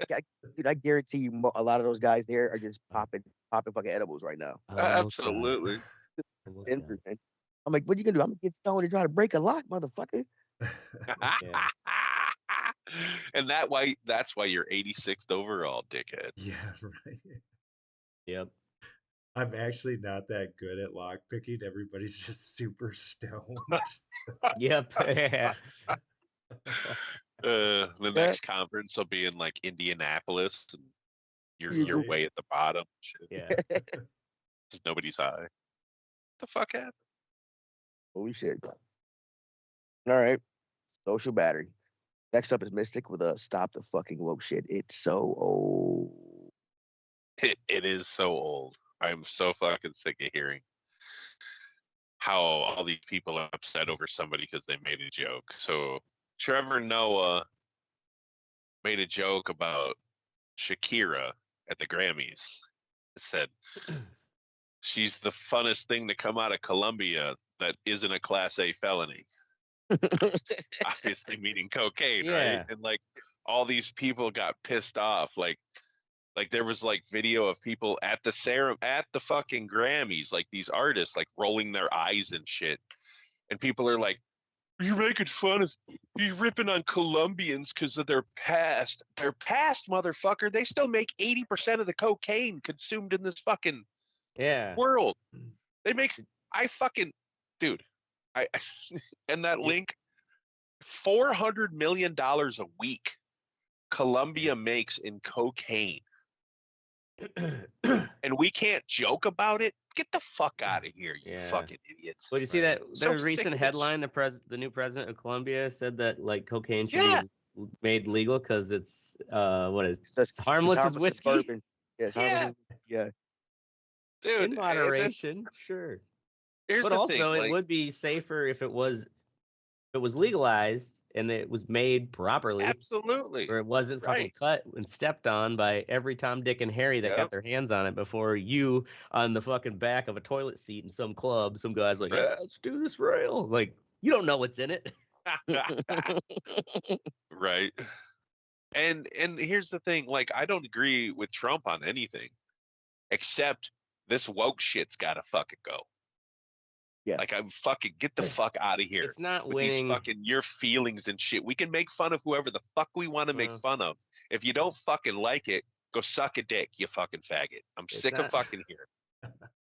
dude, I guarantee you, a lot of those guys there are just popping fucking edibles right now. Almost got it. Absolutely. Almost got Denver, it. man. I'm like, what you gonna do? I'm gonna get stoned and try to break a lock, motherfucker. Yeah. And that's why you're 86th overall, dickhead. Yeah, right. Yep. I'm actually not that good at lock picking. Everybody's just super stoned. Yep. Yeah. The Yeah. next conference will be in like Indianapolis, and you're Right. way at the bottom. Shit. Yeah. 'Cause nobody's high. The fuck happened? Holy shit. All right. Social battery. Next up is Mystic with a stop the fucking woke shit. It's so old. It is so old. I'm so fucking sick of hearing how all these people are upset over somebody because they made a joke. So Trevor Noah made a joke about Shakira at the Grammys. It said she's the funnest thing to come out of Colombia that isn't a Class A felony. Obviously meaning cocaine, Yeah. right? And like all these people got pissed off. Like there was like video of people at the fucking Grammys, like these artists like rolling their eyes and shit. And people are like, you're making fun of, you're ripping on Colombians because of their past. Their past, motherfucker. They still make 80% of the cocaine consumed in this fucking Yeah. world. They make, dude, and that link, $400 million a week Colombia makes in cocaine. And we can't joke about it. Get the fuck out of here, you Yeah. fucking idiots. Well, did you see Right. that So there was a sick recent of this headline? The new president of Colombia said that like cocaine should Yeah. be made legal because it's It's it's harmless as whiskey. bourbon. Yeah, it's harmless Yeah. as- yeah. Dude, In moderation, sure. here's But the also, thing, it like, would be safer if it was legalized and it was made properly, absolutely. where it wasn't fucking Right. cut and stepped on by every Tom, Dick, and Harry that Yep. got their hands on it before you on the fucking back of a toilet seat in some club. Some guy's like, Right. yeah, let's do this rail. Like, you don't know what's in it. Right. And here's the thing, like, I don't agree with Trump on anything, except this woke shit's gotta fucking go. Yeah. Like, I'm fucking get the fuck out of here It's not with winning. these fucking your feelings and shit. We can make fun of whoever the fuck we want to make fun of. If you don't fucking like it, go suck a dick, you fucking faggot. I'm It's sick of not- fucking here.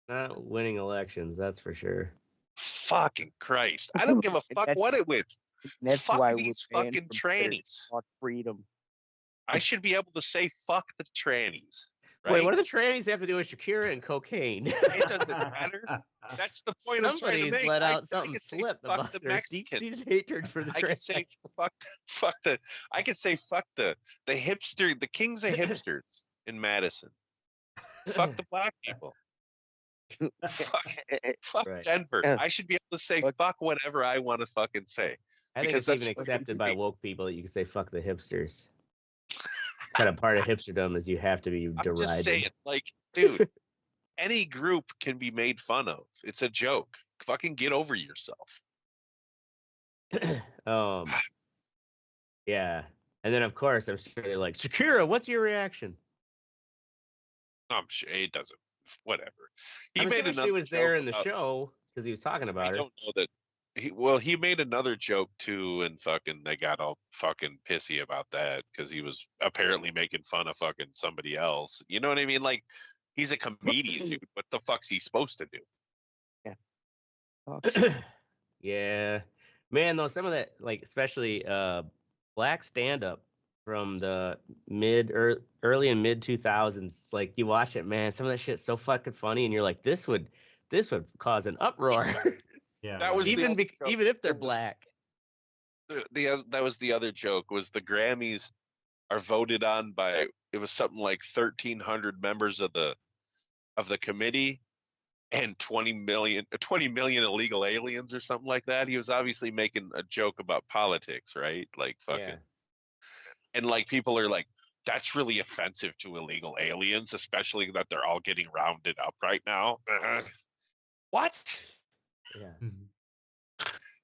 Not winning elections, that's for sure. Fucking Christ. I don't give a fuck That's- what it wins. That's Fuck why these we're banned fucking from Twitter. trannies. Want freedom. I should be able to say fuck the trannies. Right? Wait, what do the trannies have to do with Shakira and cocaine? It doesn't matter. That's the point I'm trying to Somebody's make. let I out something can say slip fuck about the their Mexicans. deep-seated hatred for the I can say I can say fuck the hipster, the kings of hipsters in Madison. Fuck the black people. Fuck Right. Denver. Yeah. I should be able to say Fuck- fuck whatever I want to fucking say. I think Because it's even that's fucking accepted by great. woke people that you can say fuck the hipsters. Kind of part of hipsterdom is you have to be I'm derided. just saying, like, dude, any group can be made fun of. It's a joke. Fucking get over yourself. Yeah. And then of course I'm sure they're like, Shakira, what's your reaction? I'm sure it doesn't. Whatever. He I'm made sure she another was there joke in the about- show because he was talking I about her. don't know that. He made another joke too, and fucking they got all fucking pissy about that because he was apparently making fun of fucking somebody else. You know what I mean? Like, he's a comedian, dude. What the fuck's he supposed to do? Yeah. Man, though, some of that, like, especially black stand-up from the early and mid 2000s, like, you watch it, man, some of that shit's so fucking funny, and you're like, this would cause an uproar. Yeah, That was the even other joke. even if they're It was- black. That was the other joke. Was the Grammys are voted on by, it was something like 1,300 members of the committee, and 20 million illegal aliens or something like that. He was obviously making a joke about politics, right? Like fucking, Yeah. and like people are like, that's really offensive to illegal aliens, especially that they're all getting rounded up right now. What? Yeah. Mhm.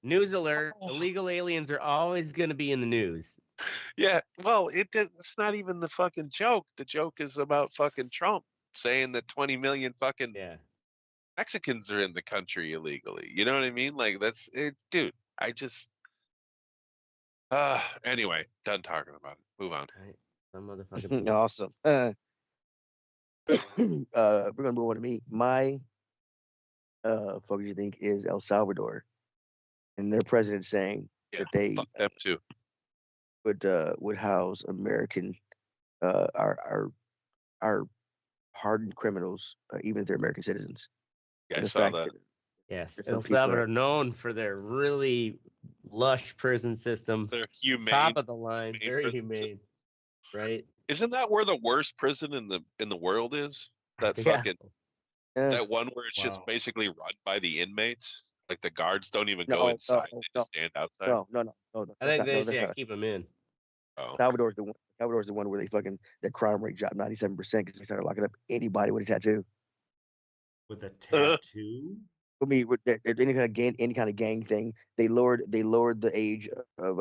News alert: Oh. illegal aliens are always going to be in the news. Yeah, well, it's not even the fucking joke. The joke is about fucking Trump saying that 20 million fucking Yeah. Mexicans are in the country illegally. You know what I mean? Like that's it, dude. I just anyway, done talking about it. Move on. Right. Some motherfucking. Awesome. We're gonna move on to me. My focus, you think, is El Salvador, and their president saying Yeah, that they fuck them too. would house American our hardened criminals, even if they're American citizens. Yeah, And I the saw fact that. that Yes, some El people Salvador known for their really lush prison system, They're humane. top of the line, humane very prison system. humane, right? Isn't that where the worst prison in the world is? I That think so. fucking that one where it's just Wow. basically run by the inmates. Like the guards don't even no, go inside; no, they no, just stand outside. no. I That's think not, they no, just that's not. keep them in. Oh, Salvador's the one. Salvador's the one where they fucking the crime rate dropped 97% because they started locking up anybody with a tattoo. With a tattoo? I mean, with any kind of gang thing, they lowered the age of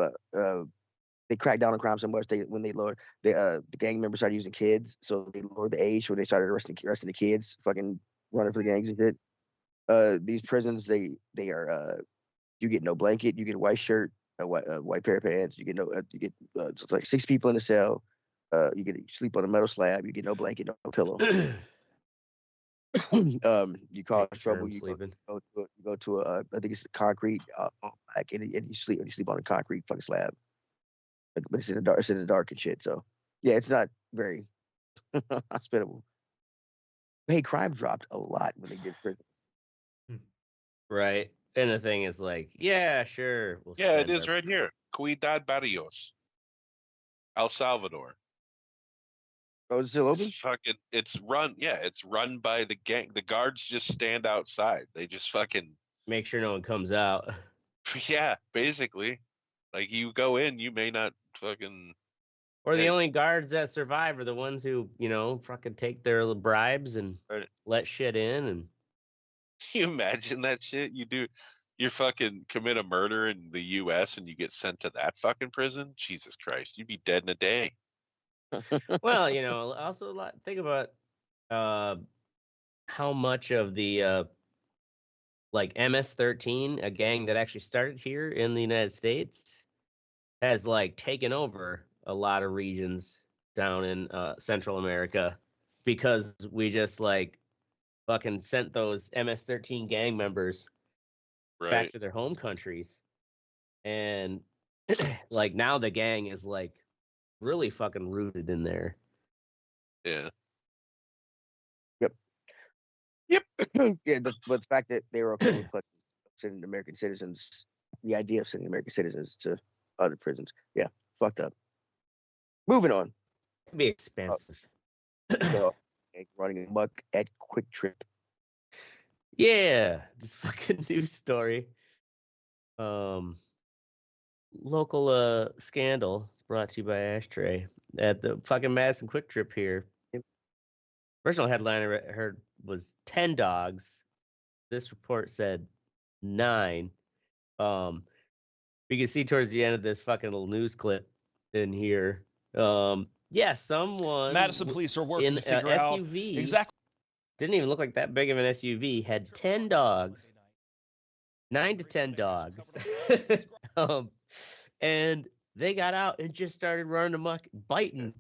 they cracked down on crime so much when they lowered the gang members started using kids, so they lowered the age when they started arresting the kids, fucking running for the gangs and shit. These prisons they are you get no blanket, you get a white shirt, a white pair of pants, you get no it's like 6 people in a cell. You sleep on a metal slab, you get no blanket, no pillow. You cause Take trouble, turn sleeping. you go to a I think it's concrete, like and you sleep on a concrete fucking slab. But it's in the dark. It's in the dark and shit. So yeah, it's not very hospitable. But hey, crime dropped a lot when they did prison. Right. And the thing is like, yeah, sure. We'll yeah, it send is our- right here. Cuidad Barrios, El Salvador. Oh, is it still open? It's fucking. It's run. Yeah, it's run by the gang. The guards just stand outside. They just fucking. Make sure no one comes out. Yeah, basically. Like you go in, you may not fucking. Or the Yeah. only guards that survive are the ones who, fucking take their bribes and Right. let shit in. And Can you imagine that shit? You fucking commit a murder in the U.S. and you get sent to that fucking prison. Jesus Christ, you'd be dead in a day. well, also think about how much of the like MS-13, a gang that actually started here in the United States, has like taken over a lot of regions down in Central America because we just like fucking sent those MS-13 gang members back Right. to their home countries. And like now the gang is like really fucking rooted in there. Yeah. Yep. Yeah, but the fact that they were okay with sending American citizens, the idea of sending American citizens to other prisons, yeah, fucked up. Moving on. It'd be expensive. So, running amok at Quick Trip. Yeah, this fucking news story. Local scandal brought to you by Ashtray at the fucking Madison Quick Trip here. Yep. Original headline I heard was 10 dogs. This report said 9. We can see towards the end of this fucking little news clip in here. Yeah, someone Madison police are working in to figure a out SUV exactly. didn't even look like that big of an SUV, had 10 dogs, 9 to 10 dogs. And they got out and just started running amok, biting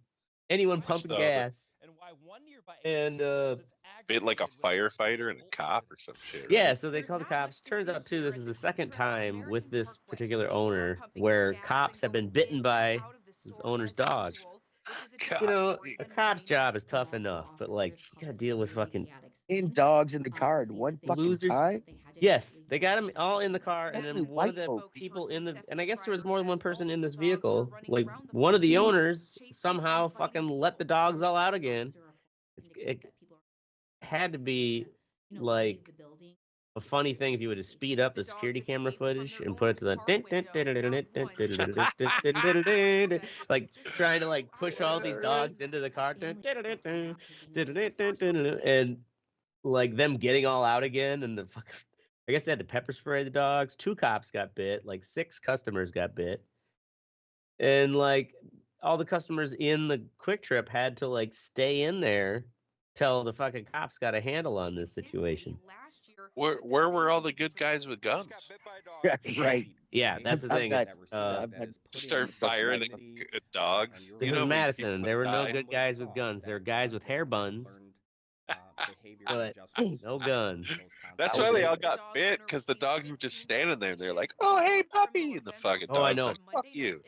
anyone pumping So, gas. And Bit like a firefighter and a cop or some shit. Right? Yeah, so they called the cops. Turns out, too, this is the second time with this particular owner where cops have been bitten by his owner's dogs. A cop's job is tough enough, but like, you gotta deal with fucking 10 dogs in the car at one fucking losers. time. Yes, they got them all in the car, and Only then one of white the folk. people in the, and I guess there was more than one person in this vehicle. Like, one of the owners somehow fucking let the dogs all out again. It had to be, like a funny thing if you were to speed up the security camera footage and put it to the like trying to like push all these dogs into the car and like them getting all out again and the fucking I guess they had to pepper spray the dogs. 2 cops got bit, like 6 customers got bit. And like all the customers in the Quick Trip had to like stay in there till the fucking cops got a handle on this situation. Where were all the good guys with guns? Right. Yeah, that's the thing. Start firing at dogs. This is Madison. There were no good guys with guns. There were guys with hair buns, but no guns. That's why they all got bit, because the dogs were just standing there. They're like, "Oh, hey, puppy!" And the fucking dog's I know. like, "Fuck you."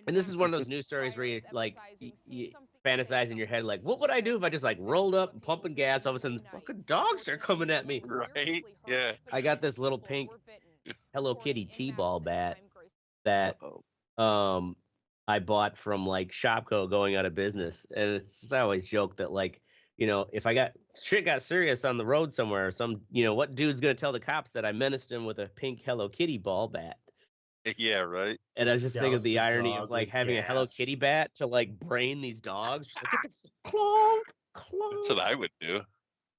And this is one of those news stories where you like you fantasize in your head, like, what would I do if I just like rolled up and pumping gas? All of a sudden, fucking dogs are coming at me. Right? Yeah. I got this little pink Hello Kitty T-ball bat that I bought from like Shopko going out of business, and it's just, I always joke that like, you know, if shit got serious on the road somewhere, what dude's gonna tell the cops that I menaced him with a pink Hello Kitty ball bat? Yeah, right. And I was just thinking of the Douse irony dog of like with having a Hello gas. Kitty bat to like brain these dogs. Just like, get the clonk, clonk. That's what I would do.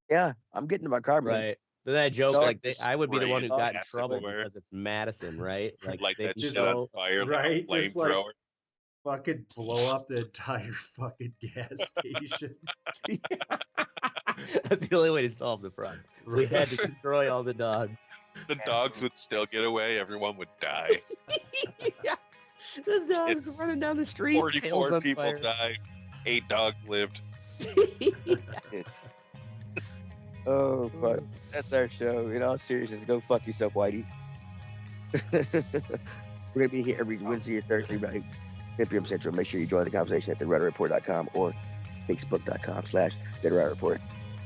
Yeah, I'm getting to my car, man. Right. Then I joke Dog like I would be the one who spraying got in gas trouble everywhere. because it's Madison, right? Like they'd that be shit so- on fire, right, like a just like- flamethrower. Fucking blow up the entire fucking gas station. That's the only way to solve the problem. We had to destroy all the dogs. The dogs would still get away. Everyone would die. Yeah. The dogs running down the street. tails 44 on people fire. died. 8 dogs lived. Oh, fuck. That's our show. In all seriousness, go fuck yourself, Whitey. We're going to be here every Wednesday or Thursday night, 10 p.m. Central. Make sure you join the conversation at theredreport.com or facebook.com/theredreport.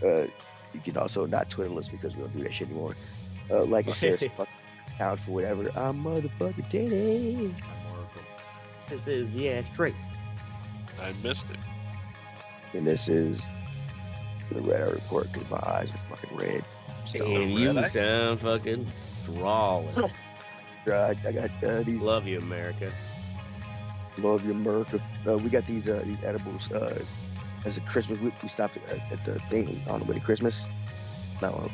You can also not Twitter us because we don't do that shit anymore. Like and share, count for whatever. I'm motherfucking Teddy. This is straight. I missed it. And this is the Red Eye Report because my eyes are fucking red. And you sound fucking drawling. I got these. Love you, America. Love you, America. We got these edibles. As a Christmas, we stopped at the thing on the way to Christmas. Now